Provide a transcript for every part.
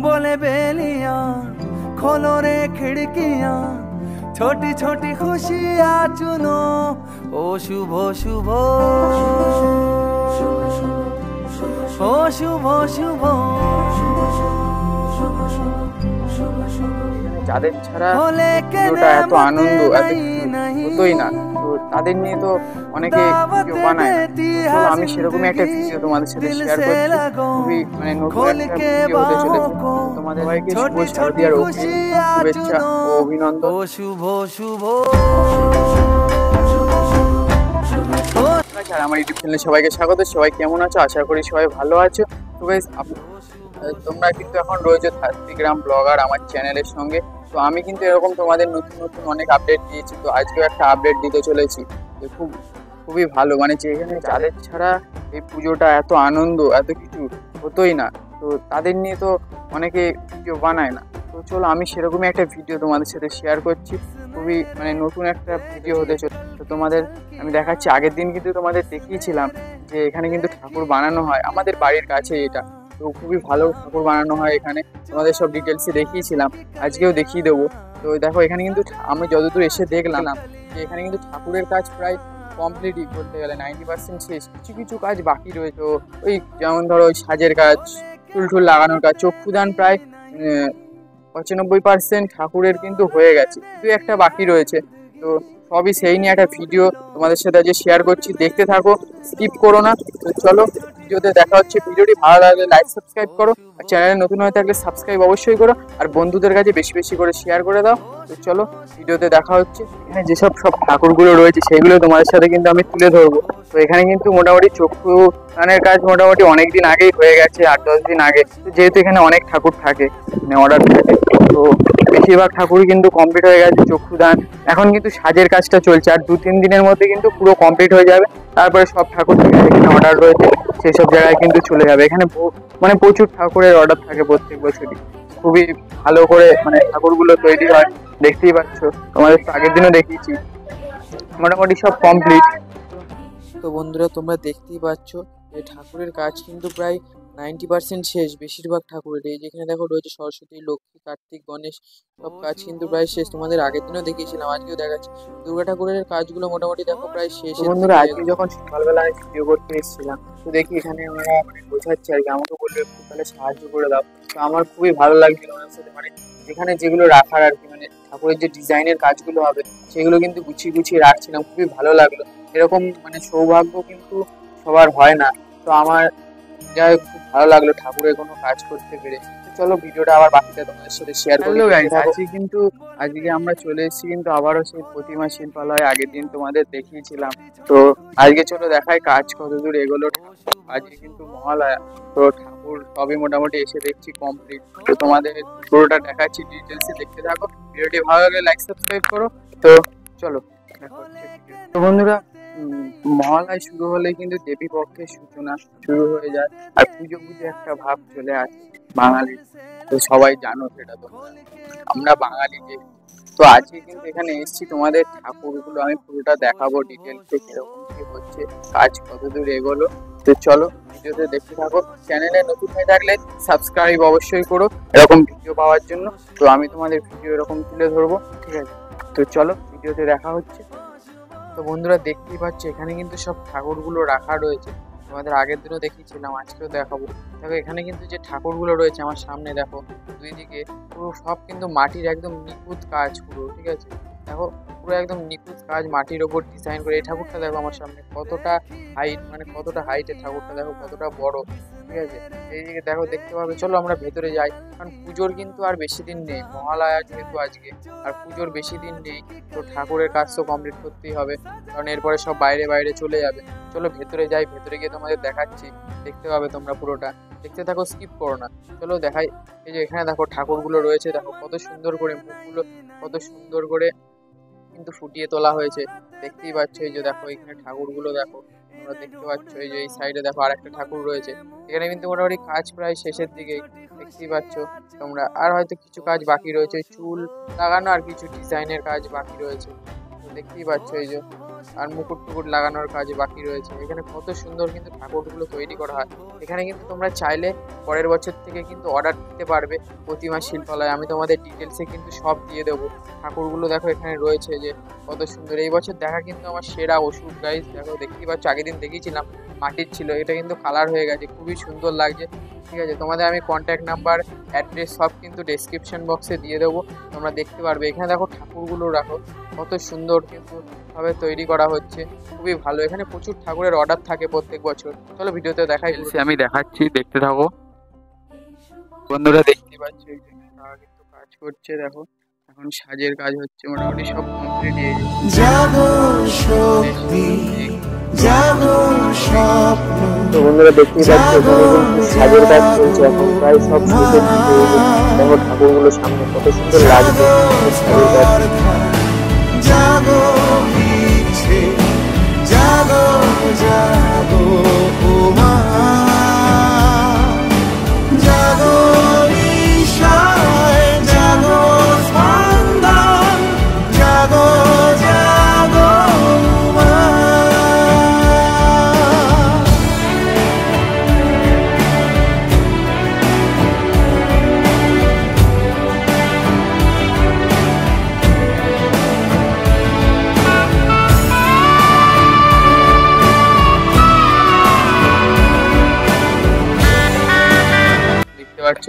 बोले बेलियां खोलो रे खिड़कियां, छोटी छोटी खुशियां चुनो। ओ शुभ शुभ ओ शुभ शुभ। যাদের ছাড়া ভিডিওটা এত আনন্দ এত হতোই না, তো তাদের নিয়ে তো অনেকে ভিডিও বানায় না। চলো আমি সেরকমই একটা ভিডিও তোমাদের সাথে শেয়ার করছি। খুবই নতুন একটা ভিডিও হতে চলেছে। তোমাদের সবাইকে শুভ শারদীয়ার অগ্রিম শুভেচ্ছা ও অভিনন্দন। শুভ শুভ। আর আমার ইউটিউব চ্যানেলে সবাইকে স্বাগত। সবাই কেমন আছো? আশা করি সবাই ভালো আছো। তো গাইস তোমরা কিন্তু এখন রয়েছে 30 গ্রাম ব্লগার আমার চ্যানেলের সঙ্গে। তো আমি কিন্তু এরকম তোমাদের নতুন নতুন অনেক আপডেট দিয়েছি। তো আজকেও একটা আপডেট দিতে চলেছি। খুবই ভালো, যেখানে যাদের ছাড়া এই পুজোটা এত আনন্দ এত কিছু হতোই না, তো তাদের নিয়ে তো অনেকে ভিডিও বানায় না। তো চলো আমি সেরকমই একটা ভিডিও তোমাদের সাথে শেয়ার করছি। খুবই নতুন একটা ভিডিও হতে চলেছে। তো তোমাদের আমি দেখাচ্ছি। আগের দিন কিন্তু তোমাদের দেখিয়েছিলাম যে এখানে কিন্তু ঠাকুর বানানো হয় আমাদের বাড়ির কাছে। এটা তো খুবই ভালো ঠাকুর বানানো হয় এখানে। তোমাদের সব ডিটেলসে দেখিয়েছিলাম, আজকেও দেখিয়ে দেবো। তো দেখো এখানে কিন্তু আমি যতদূর এসে দেখলাম যে এখানে কিন্তু ঠাকুরের কাজ প্রায় কমপ্লিটই বলতে গেলে 90% শেষ। কিছু কিছু কাজ বাকি রয়েছে। ওই যেমন ধরো ওই সাজের কাজ, ফুল লাগানোর কাজ, চক্ষুদান প্রায় 95% ঠাকুরের কিন্তু হয়ে গেছে, দু একটা বাকি রয়েছে। তো সবই সেই নিয়ে একটা ভিডিও তোমাদের সাথে আজকে শেয়ার করছি। দেখতে থাকো, স্কিপ করো না। তো চলো ভিডিওতে দেখা হচ্ছে। ভিডিওটি ভালো লাগলে লাইক সাবস্ক্রাইব করো, আর চ্যানেলে নতুন হয়ে থাকলে সাবস্ক্রাইব অবশ্যই করো, আর বন্ধুদের কাছে বেশি বেশি করে শেয়ার করে দাও। তো চলো ভিডিওতে দেখা হচ্ছে। এখানে যেসব ঠাকুরগুলো রয়েছে সেগুলো তোমাদের সাথে কিন্তু আমি তুলে ধরবো। তো এখানে কিন্তু মোটামুটি চক্ষু দানের কাজ মোটামুটি অনেকদিন আগেই হয়ে গেছে, 8-10 দিন আগে। যেহেতু এখানে অনেক ঠাকুর থাকে, অর্ডার থাকে, তো বেশিরভাগ ঠাকুরই কিন্তু কমপ্লিট হয়ে গেছে চক্ষুদান। এখন কিন্তু সাজের কাজটা চলছে, আর 2-3 দিনের মধ্যে কিন্তু পুরো কমপ্লিট হয়ে যাবে। তারপরে সব ঠাকুর যেখানে অর্ডার রয়েছে সেই সব জায়গায় কিন্তু চলে যাবে। এখানে প্রচুর ঠাকুরের অর্ডার থাকে প্রত্যেক বছরই। খুবই ভালো করে ঠাকুরগুলো তৈরি হয়, দেখতেই পাচ্ছ। তোমাদের তো আগের দিনও দেখিয়েছি, মোটামুটি সব কমপ্লিট। তো বন্ধুরা তোমরা দেখতেই পাচ্ছ যে ঠাকুরের কাজ কিন্তু প্রায় 90% শেষ। বেশিরভাগ ঠাকুরের এই যেখানে দেখো রয়েছে সরস্বতী, লক্ষ্মী, কার্তিক, গণেশ, সব কাজ কিন্তু প্রায় শেষ। তোমাদের আগের দিনও দেখিয়েছিলাম, আজকেও দেখাচ্ছি। দুর্গা ঠাকুরের কাজগুলো মোটামুটি দেখো প্রায় শেষ। বন্ধুরা আজকে যখন সকালবেলায় ভিডিও করতে এসেছিলাম, তো দেখি এখানে আমরা বোঝাচ্ছি আর কি, আমাকে বললো একটু তাহলে সাহায্য করে দাও। তো আমার খুবই ভালো লাগছিল ওনার সাথে, যেখানে যেগুলো রাখার আর কি, ঠাকুরের যে ডিজাইনের কাজগুলো হবে সেগুলো কিন্তু গুছিয়ে গুছিয়ে রাখছিলাম। খুবই ভালো লাগলো। এরকম সৌভাগ্য কিন্তু সবার হয় না। তো আমার যাই খুব ভালো লাগলো ঠাকুরের কোনো কাজ করতে পেরে। চলো ভিডিওটা আবার বাকিটা তোমাদের সাথে শেয়ার করি। আজকে আমরা চলে এসেছি কিন্তু আবারও সেই প্রতিমা শিল্পালয়। আগের দিন তোমাদের দেখিয়েছিলাম। তো আজকে চলো দেখাই কাজ কতদূর এগোলো। আজকে কিন্তু মহালয়া, তো ঠাকুর সবই মোটামুটি এসে দেখছি কমপ্লিট। তো তোমাদের পুরোটা দেখাচ্ছি, ডিটেলসে দেখতে থাকো। ভিডিওটি ভালো লাগলে লাইক সাবস্ক্রাইব করো। তো চলো দেখা হচ্ছে। তো বন্ধুরা মহালয়া শুরু হলে কিন্তু দেবী পক্ষের সূচনা শুরু হয়ে যায়, আর পুজো পুজো একটা ভাব চলে আসে বাঙালি। তো সবাই জানো সেটা, তো আমরা বাঙালি যে। তো আজকে কিন্তু এখানে এসেছি, তোমাদের ঠাকুরগুলো আমি পুরোটা দেখাবো ডিটেলসে, কিরকম কি হচ্ছে, কাজ কতদূর এগোলো। তো চলো ভিডিওতে দেখতে থাকো। চ্যানেলে নতুন হয়ে থাকলে সাবস্ক্রাইব অবশ্যই করো এরকম ভিডিও পাওয়ার জন্য। তো আমি তোমাদের ভিডিও এরকম তুলে ধরবো, ঠিক আছে? তো চলো ভিডিওতে দেখা হচ্ছে। তো বন্ধুরা দেখতেই পাচ্ছ এখানে কিন্তু সব ঠাকুরগুলো রাখা রয়েছে। তোমাদের আগের দিনও দেখিয়েছিলাম, আজকেও দেখাবো। দেখো এখানে কিন্তু যে ঠাকুরগুলো রয়েছে আমার সামনে, দেখো দুই দিকে পুরো সব কিন্তু মাটির একদম নিখুঁত কাজ পুরো, ঠিক আছে? দেখো পুরো একদম নিখুঁত কাজ, মাটির ওপর ডিজাইন করে। এই ঠাকুরটা দেখো আমার সামনে কতটা হাইট, কতটা হাইটের ঠাকুরটা, দেখো কতটা বড়, ঠিক আছে? এইদিকে দেখো, দেখতে পাবে। চলো আমরা ভেতরে যাই, কারণ পুজোর কিন্তু আর বেশি দিন নেই। মহালয়া যেহেতু আজকে, আর পুজোর বেশি দিন নেই। তো ঠাকুরের কাজ তো কমপ্লিট করতেই হবে, কারণ এরপরে সব বাইরে বাইরে চলে যাবে। চলো ভেতরে যাই, ভেতরে গিয়ে তোমাদের দেখাচ্ছি। দেখতে পাবে তোমরা পুরোটা, দেখতে থাকো, স্কিপ করো না। চলো দেখাই। এই যে এখানে দেখো ঠাকুরগুলো রয়েছে, দেখো কত সুন্দর করে মুখগুলো কত সুন্দর করে কিন্তু ফুটিয়ে তোলা হয়েছে, দেখতেই পাচ্ছ। এই যে দেখো এখানে ঠাকুরগুলো দেখো, তোমরা দেখতে পাচ্ছ। এই যে এই সাইডে দেখো আর একটা ঠাকুর রয়েছে। এখানে কিন্তু মোটামুটি কাজ প্রায় শেষের দিকেই, দেখতেই পাচ্ছ তোমরা। আর হয়তো কিছু কাজ বাকি রয়েছে, চুল লাগানো আর কিছু ডিজাইনের কাজ বাকি রয়েছে, তো দেখতেই পাচ্ছ। এই যে আর মুকুট টুকুট লাগানোর কাজ বাকি রয়েছে। এখানে কত সুন্দর কিন্তু ঠাকুরগুলো তৈরি করা হয়। এখানে কিন্তু তোমরা চাইলে পরের বছর থেকে কিন্তু অর্ডার দিতে পারবে প্রতিমা শিল্পালয়। আমি তোমাদের ডিটেলসে কিন্তু সব দিয়ে দেবো। ঠাকুরগুলো দেখো এখানে রয়েছে যে কত সুন্দর। এই বছর দেখা কিন্তু আমার সেরা ওষুধ গাইজ। দেখো দেখতেই পাচ্ছ, আগের দিন দেখিয়েছিলাম মাটির ছিল, এটা কিন্তু কালার হয়ে গেছে, খুবই সুন্দর লাগছে। ঠিক আছে, তোমাদের আমি কন্ট্যাক্ট নাম্বার, অ্যাড্রেস সব কিন্তু ডেসক্রিপশন বক্সে দিয়ে দেবো, তোমরা দেখতে পারবে। এখানে দেখো ঠাকুরগুলো রাখো কত সুন্দর কিন্তু ভাবে তৈরি করা হচ্ছে, খুবই ভালো। এখানে প্রচুর ঠাকুরের অর্ডার থাকে প্রত্যেক বছর। চলো ভিডিওতে দেখাই, আমি দেখাচ্ছি, দেখতে থাকো। বন্ধুরা দেখতে পাচ্ছ এখানে তারা কিন্তু কাজ করছে। দেখো এখন সাজের কাজ হচ্ছে, মোটামুটি সব কমপ্লিট হয়ে গেছে। তো বন্ধুরা দেখতেই পাচ্ছ এখানে কিন্তু সাজের কাজ চলছে এখন, প্রায় সব শেষের দিকে হয়ে গেছে। দেখো ঠাকুরগুলো সামনে কত সুন্দর লাগছে সাজের কাজ। জাগো ইচ্ছে, জাগো জাগো মা, জাগো ঈশায়, জাগো স্পন্দন, জাগো জাগো মা।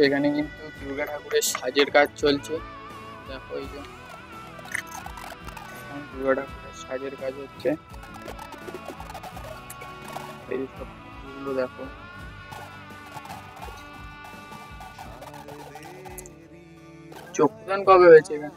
এখানে কিন্তু দুর্গা ঠাকুরের সাজের কাজ চলছে। দেখো এই যে দুর্গা ঠাকুরের সাজের কাজ হচ্ছে, এই সব ঠাকুরগুলো দেখো। চক্ষুদান কবে হয়েছে এখানে?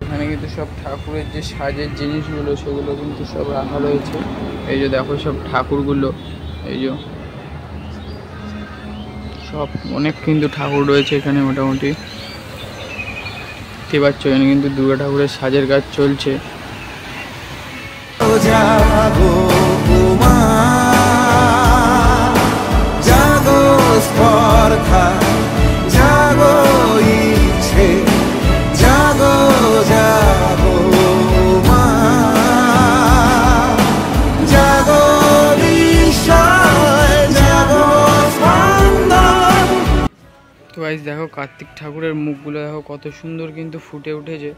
এখানে কিন্তু সব ঠাকুরের যে সাজের জিনিসগুলো সেগুলো কিন্তু সব রাখা রয়েছে। এই যে দেখো সব ঠাকুরগুলো, এই যে সব অনেক কিন্তু ঠাকুর রয়েছে এখানে মোটামুটি। দেখতে পাচ্ছ এখানে কিন্তু দুর্গা ঠাকুরের সাজের কাজ চলছে। তো গাইস দেখো কার্তিক ঠাকুরের মুখগুলো দেখো কত সুন্দর কিন্তু ফুটে উঠেছে।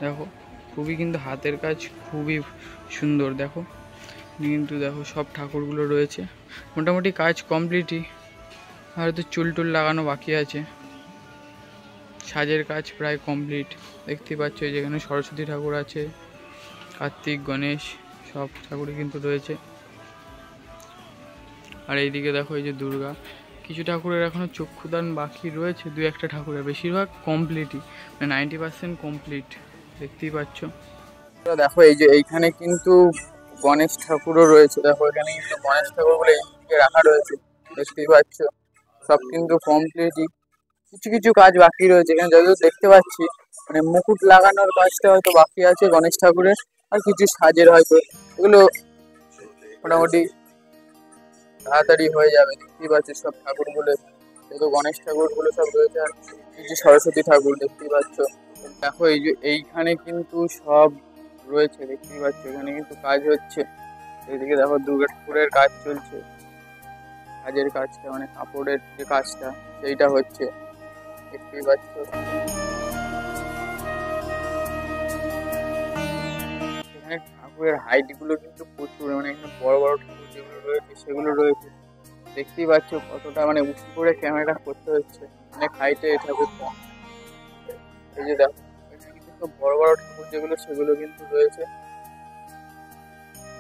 দেখো খুবই কিন্তু হাতের কাজ, খুবই সুন্দর। দেখো কিন্তু দেখো সব ঠাকুরগুলো রয়েছে, মোটামুটি কাজ কমপ্লিটই, আর তো চুল টুল লাগানো বাকি আছে। সাজের কাজ প্রায় কমপ্লিট। দেখতেই পাচ্ছ যেখানে সরস্বতী ঠাকুর আছে, কার্তিক, গণেশ সব ঠাকুরই কিন্তু রয়েছে। আর এইদিকে দেখো এই যে দুর্গা, কিছু ঠাকুরের এখনো চক্ষুদান বাকি রয়েছে, দু একটা ঠাকুরের, বেশিরভাগ কমপ্লিটই, মানে 90% কমপ্লিট। দেখতেই পাচ্ছ। দেখো এই যে এইখানে কিন্তু গণেশ ঠাকুরও রয়েছে। দেখো এখানে কিন্তু গণেশ ঠাকুরগুলো এইদিকে রাখা রয়েছে, দেখতেই পাচ্ছ সব কিন্তু কমপ্লিটই। কিছু কিছু কাজ বাকি রয়েছে এখানে যতদূর দেখতে পাচ্ছি, মানে মুকুট লাগানোর কাজটা হয়তো বাকি আছে গণেশ ঠাকুরের, আর কিছু সাজের হয়তো, এগুলো মোটামুটি তাড়াতাড়ি হয়ে যাবে। দেখতেই পাচ্ছি সব ঠাকুরগুলো, যেহেতু গণেশ ঠাকুরগুলো সব রয়েছে, আর কিছু সরস্বতী ঠাকুর দেখতেই পাচ্ছ। দেখো এই যে এইখানে কিন্তু সব রয়েছে, দেখতেই পাচ্ছ এখানে কিন্তু কাজ হচ্ছে। এদিকে দেখো দুর্গা ঠাকুরের কাজ চলছে, কাজের কাজটা মানে কাপড়ের যে কাজটা সেইটা হচ্ছে, দেখতেই পাচ্ছ। এখানে ঠাকুরের হাইট গুলো কিন্তু প্রচুর, মানে এখানে বড় বড় ঠাকুর যেগুলো রয়েছে সেগুলো রয়েছে, দেখতেই পাচ্ছ কতটা মানে উঁচু করে ক্যামেরা করতে হচ্ছে, অনেক হাইটে এই ঠাকুরটা। এই যে দেখো এখানে কিন্তু বড় বড় ঠাকুর যেগুলো সেগুলো কিন্তু রয়েছে।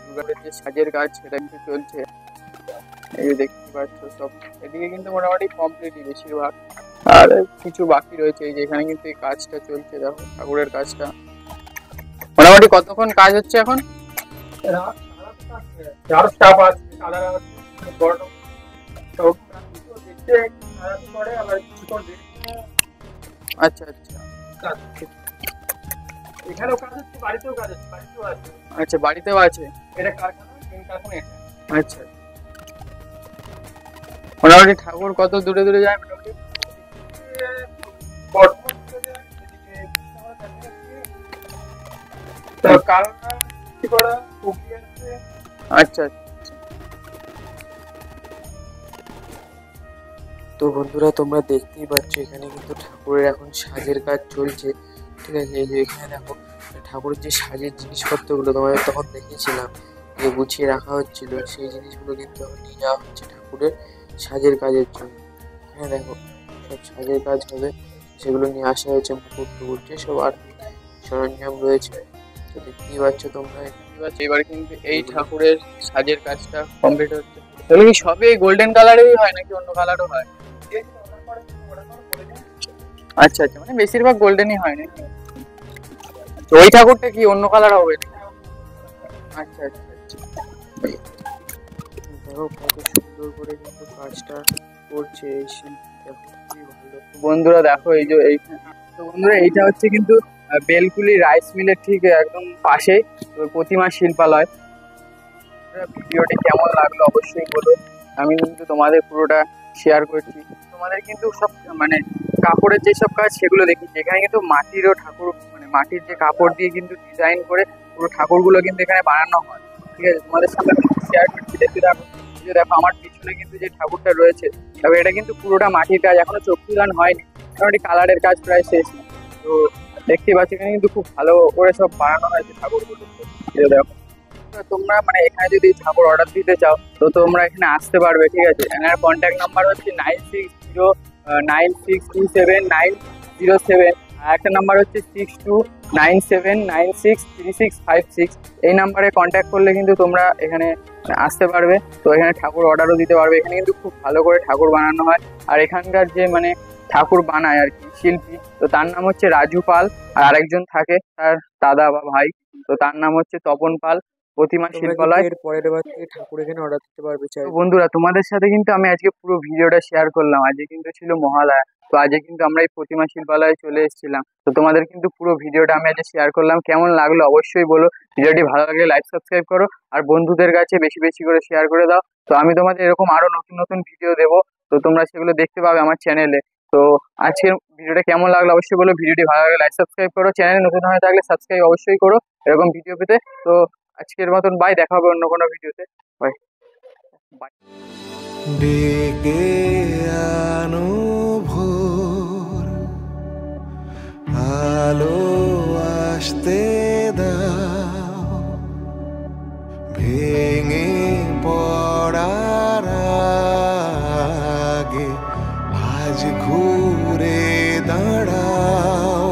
দুর্গার যে সাজের কাজ সেটা কিন্তু চলছে, এই যে দেখতে পাচ্ছ সব। এদিকে কিন্তু মোটামুটি কমপ্লিটই বেশিরভাগ, আর কিছু বাকি রয়েছে। এই যে এখানে কিন্তু এই কাজটা চলছে, দেখো ঠাকুরের কাজটা। মোটামুটি কতক্ষণ কাজ হচ্ছে এখন? আচ্ছা আচ্ছা, এখানেও কাজ হচ্ছে, বাড়িতেও কাজ হচ্ছে, বাড়িতেও আছে। আচ্ছা বাড়িতেও আছে, এটা কারখানা, মেন কারখানা এটা। আচ্ছা মোটামুটি ঠাকুর কত দূরে দূরে যায় মোটামুটি? বর্ধমান থেকে এদিকে তো কালনা কি করা হুগলি আছে। আচ্ছা। তো বন্ধুরা তোমরা দেখতেই পাচ্ছ এখানে কিন্তু ঠাকুরের এখন সাজের কাজ চলছে, ঠিক আছে। এই যে এখানে দেখো ঠাকুরের যে সাজের জিনিসপত্রগুলো তোমাদের তখন দেখিয়েছিলাম যে গুছিয়ে রাখা হচ্ছিল, সেই জিনিসগুলো কিন্তু এখন নিয়ে যাওয়া হচ্ছে ঠাকুরের সাজের কাজের জন্য। এখানে দেখো সব সাজের কাজ হবে, সেগুলো নিয়ে আসা হয়েছে, মুকুট টুকুট যেসব আর কি সরঞ্জাম রয়েছে। তো দেখতেই পাচ্ছ তোমরা, এবার কিন্তু এই ঠাকুরের সাজের কাজটা কমপ্লিট হচ্ছে। তাহলে কি সবই গোল্ডেন কালারেরই হয় নাকি অন্য কালারও হয়? আচ্ছা আচ্ছা, মানে বেশিরভাগ গোল্ডেনই হয় নাকি? তো ওই ঠাকুরটা কি অন্য কালার হবে? আচ্ছা আচ্ছা আচ্ছা। দেখো কত সুন্দর করে কিন্তু কাজটা করছে এই শিল্পী, দেখো খুবই ভালো। বন্ধুরা দেখো এই যে এইখানে, তো বন্ধুরা এইটা হচ্ছে কিন্তু বেলকুলি রাইস মিলের ঠিক একদম পাশে প্রতিমা শিল্পালয়। ভিডিওটি কেমন লাগলো অবশ্যই বলো, আমি কিন্তু তোমাদের পুরোটা শেয়ার করছি। তোমাদের কিন্তু সব মানে কাপড়ের যেসব কাজ সেগুলো দেখি, এখানে কিন্তু মাটিরও ঠাকুর, মানে মাটির যে কাপড় দিয়ে কিন্তু ডিজাইন করে পুরো ঠাকুরগুলো কিন্তু এখানে বানানো হয়, ঠিক আছে। তোমাদের সাথে শেয়ার করছি, দেখতে থাকো। দেখো আমার পিছনে কিন্তু যে ঠাকুরটা রয়েছে, তবে এটা কিন্তু পুরোটা মাটির কাজ, এখনো চক্ষুদান হয়নি, মোটামুটি কালারের কাজ প্রায় শেষ। তো দেখতে পাচ্ছি এখানে কিন্তু খুব ভালো করে সব বানানো হয়েছে ঠাকুরগুলো। দেখো তোমরা মানে এখানে যদি ঠাকুর অর্ডার দিতে চাও তো তোমরা এখানে আসতে পারবে, ঠিক আছে। এনার কন্ট্যাক্ট নাম্বার হচ্ছে 9609679007, আর একটা নাম্বার হচ্ছে 6297963656। এই নাম্বারে কন্ট্যাক্ট করলে কিন্তু তোমরা এখানে আসতে পারবে। তো এখানে ঠাকুর অর্ডারও দিতে পারবে। এখানে কিন্তু খুব ভালো করে ঠাকুর বানানো হয়, আর এখানকার যে মানে ঠাকুর বানায় আর কি শিল্পী, তো তার নাম হচ্ছে রাজু পাল, আর আরেকজন থাকে তার দাদা বা ভাই, তো তার নাম হচ্ছে তপন পাল। প্রতিমা শিল্পালয় এর পরের বার থেকে ঠাকুর এখানে অর্ডার দিতে পারবে। তো বন্ধুরা তোমাদের সাথে কিন্তু আমি আজকে পুরো ভিডিওটা শেয়ার করলাম। আজকে কিন্তু ছিল মহালয়া, তো আজকে কিন্তু আমরা এই প্রতিমা শিল্পালয়ে চলে এসেছিলাম। তো তোমাদের কিন্তু পুরো ভিডিওটা আমি আজকে শেয়ার করলাম, কেমন লাগলো অবশ্যই বলো। ভিডিওটি ভালো লাগলে লাইক সাবস্ক্রাইব করো, আর বন্ধুদের কাছে বেশি বেশি করে শেয়ার করে দাও। তো আমি তোমাদের এরকম আরো নতুন নতুন ভিডিও দেবো, তো তোমরা সেগুলো দেখতে পাবে আমার চ্যানেলে। তো আজকের ভিডিওটা কেমন লাগলো অবশ্যই বলো। ভিডিওটি ভালো লাগলে লাইক সাবস্ক্রাইব করো, চ্যানেলে নতুন হয়ে থাকলে সাবস্ক্রাইব অবশ্যই করো এরকম ভিডিও পেতে। তো আজকের মতন বাই, দেখা হবে অন্য কোনো ভিডিওতে। Bye bye. ডেকে আনো ভোর, আলো আসতে দাও, ভেঙে পড়ার আগে আজ ঘুরে দাঁড়াও।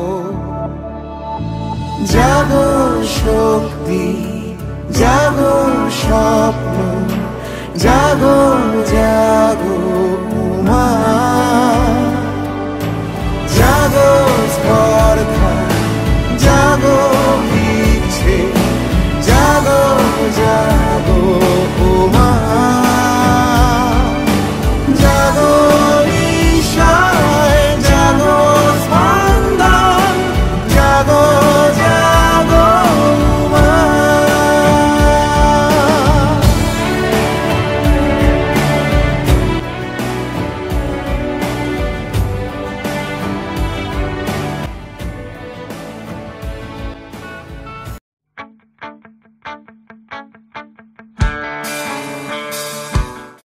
জাগো শক্তি, জাগো স্বপ্ন, জাগো